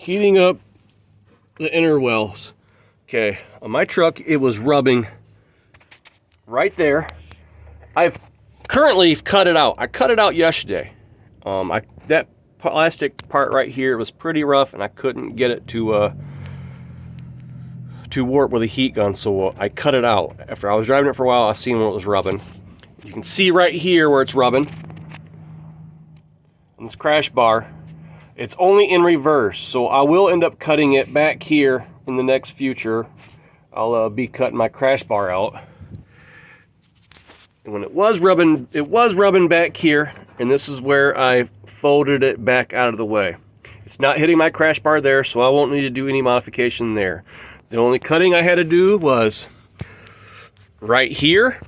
heating up the inner wells. Okay, on my truck, it was rubbing right there. I've currently cut it out. I cut it out yesterday. That plastic part right here was pretty rough, and I couldn't get it to warp with a heat gun, so I cut it out. After I was driving it for a while, I seen where it was rubbing. You can see right here where it's rubbing. And this crash bar, it's only in reverse, so I will end up cutting it back here in the next future. I'll be cutting my crash bar out. And when it was rubbing back here, and this is where I folded it back out of the way. It's not hitting my crash bar there, so I won't need to do any modification there. The only cutting I had to do was right here,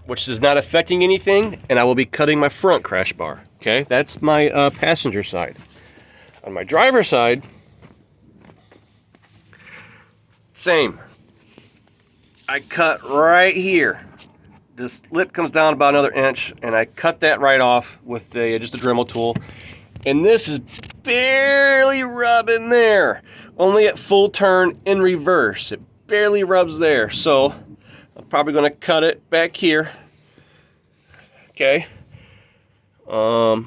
which is not affecting anything, and I will be cutting my front crash bar. Okay, that's my passenger side. On my driver's side, same. I cut right here. This lip comes down about another inch, and I cut that right off with just a Dremel tool. And this is barely rubbing there. Only at full turn in reverse. It barely rubs there. So I'm probably going to cut it back here. Okay. I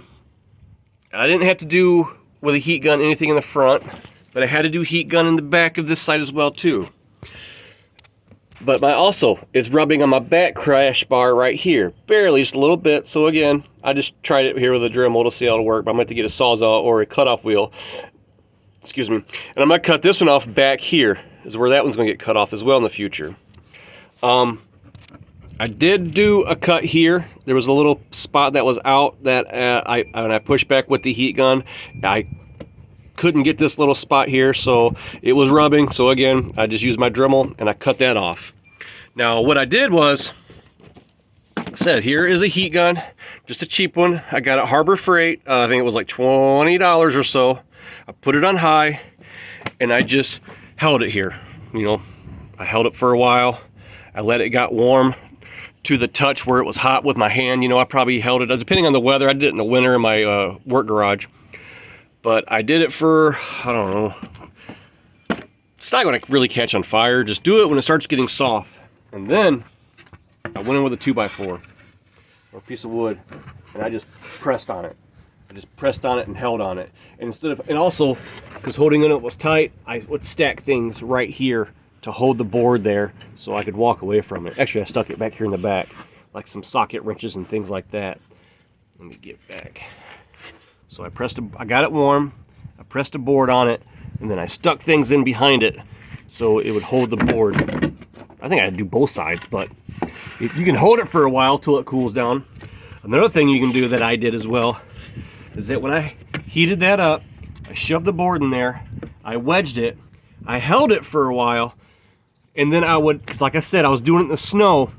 didn't have to do with a heat gun anything in the front, but I had to do heat gun in the back of this side as well too. But also is rubbing on my back crash bar right here, barely, just a little bit. So again, I just tried it here with a Dremel to see how it'll work, but I'm going to have to get a Sawzall or a cutoff wheel. Excuse me. And I'm going to cut this one off back here, is where that one's going to get cut off as well in the future. I did do a cut here. There was a little spot that was out that when I pushed back with the heat gun, I couldn't get this little spot here, so it was rubbing. So again, I just used my Dremel and I cut that off. Now what I did was, like I said, here is a heat gun, just a cheap one. I got it Harbor Freight. I think it was like $20 or so. I put it on high and I just held it here. You know, I held it for a while. I let it got warm to the touch where it was hot with my hand. You know, I probably held it, depending on the weather. I did it in the winter in my work garage. But I did it for, I don't know, it's not going to really catch on fire. Just do it when it starts getting soft. And then I went in with a 2x4 or a piece of wood, and I just pressed on it. I just pressed on it and held on it. And instead of, and also, because holding on it was tight, I would stack things right here to hold the board there so I could walk away from it. Actually, I stuck it back here in the back, like some socket wrenches and things like that. Let me get back. So I got it warm, I pressed a board on it, and then I stuck things in behind it so it would hold the board. I think I had to do both sides, but you can hold it for a while till it cools down. Another thing you can do that I did as well is that when I heated that up, I shoved the board in there, I wedged it, I held it for a while, and then I would, because like I said, I was doing it in the snow,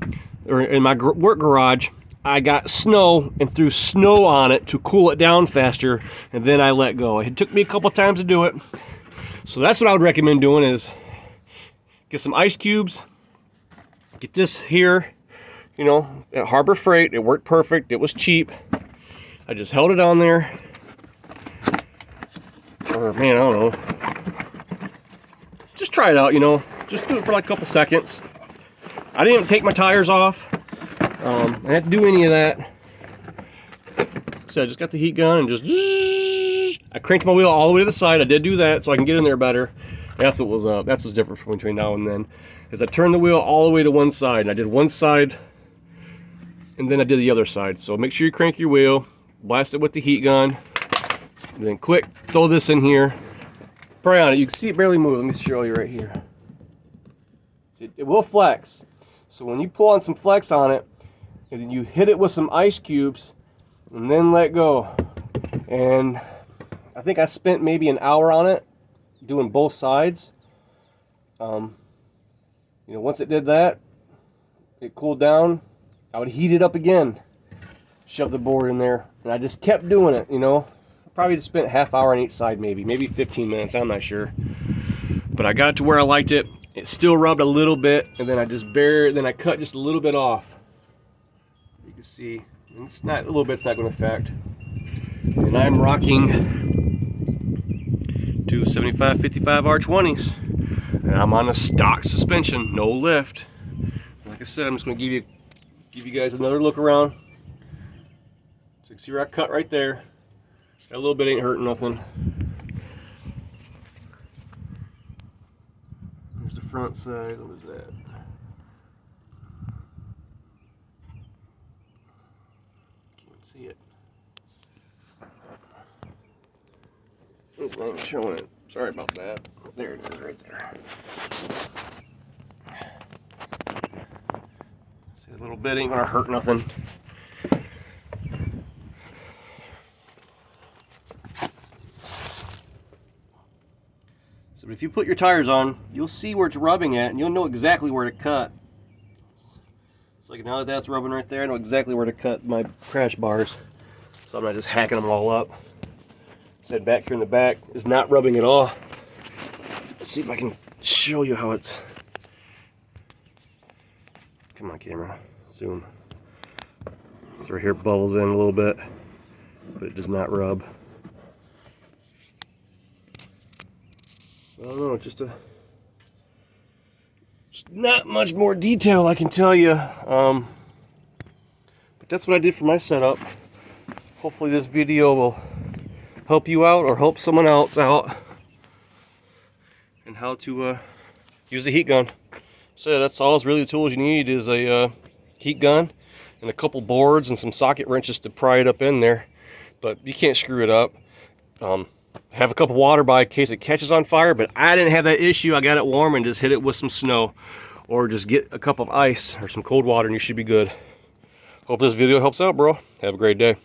or in my work garage. I got snow and threw snow on it to cool it down faster, and then I let go. It took me a couple times to do it. So that's what I would recommend doing, is get some ice cubes, get this here, you know, at Harbor Freight. It worked perfect. It was cheap. I just held it on there. Or man, I don't know. Just try it out, you know. Just do it for like a couple seconds. I didn't even take my tires off. I didn't have to do any of that. So I just got the heat gun and just, I cranked my wheel all the way to the side. I did do that so I can get in there better. That's what's different between now and then, is I turned the wheel all the way to one side, and I did one side and then I did the other side. So make sure you crank your wheel, blast it with the heat gun, and then quick throw this in here, pray on it. You can see it barely move. Let me show you right here. See, it will flex. So when you pull on some flex on it, and then you hit it with some ice cubes and then let go. And I think I spent maybe an hour on it doing both sides. You know, once it did that, it cooled down, I would heat it up again, shove the board in there, and I just kept doing it, you know. Probably just spent half hour on each side, maybe 15 minutes, I'm not sure. But I got it to where I liked it. It still rubbed a little bit, and then I cut just a little bit off. You can see, it's not, a little bit's not going to affect. And I'm rocking Two 75/55 R20s. And I'm on a stock suspension, no lift. Like I said, I'm just going to give you guys another look around. So you can see where I cut right there. That little bit ain't hurting nothing. There's the front side. What is that? Can't see it. It's not even showing it. Sorry about that. There it is right there. See, a little bit ain't gonna hurt nothing. So if you put your tires on, you'll see where it's rubbing at and you'll know exactly where to cut. It's like now that that's rubbing right there, I know exactly where to cut my crash bars. So I'm not just hacking them all up. Said back here in the back is not rubbing at all. Let's see if I can show you how it's. Come on, camera, zoom. So right here it bubbles in a little bit, but it does not rub. I don't know, just not much more detail I can tell you. But that's what I did for my setup. Hopefully this video will help you out or help someone else out and how to use the heat gun. So that's all. Really the tools you need is a heat gun and a couple boards and some socket wrenches to pry it up in there, but you can't screw it up. Have a cup of water by in case it catches on fire, but I didn't have that issue. I got it warm and just hit it with some snow, or just get a cup of ice or some cold water and you should be good. Hope this video helps out, bro. Have a great day.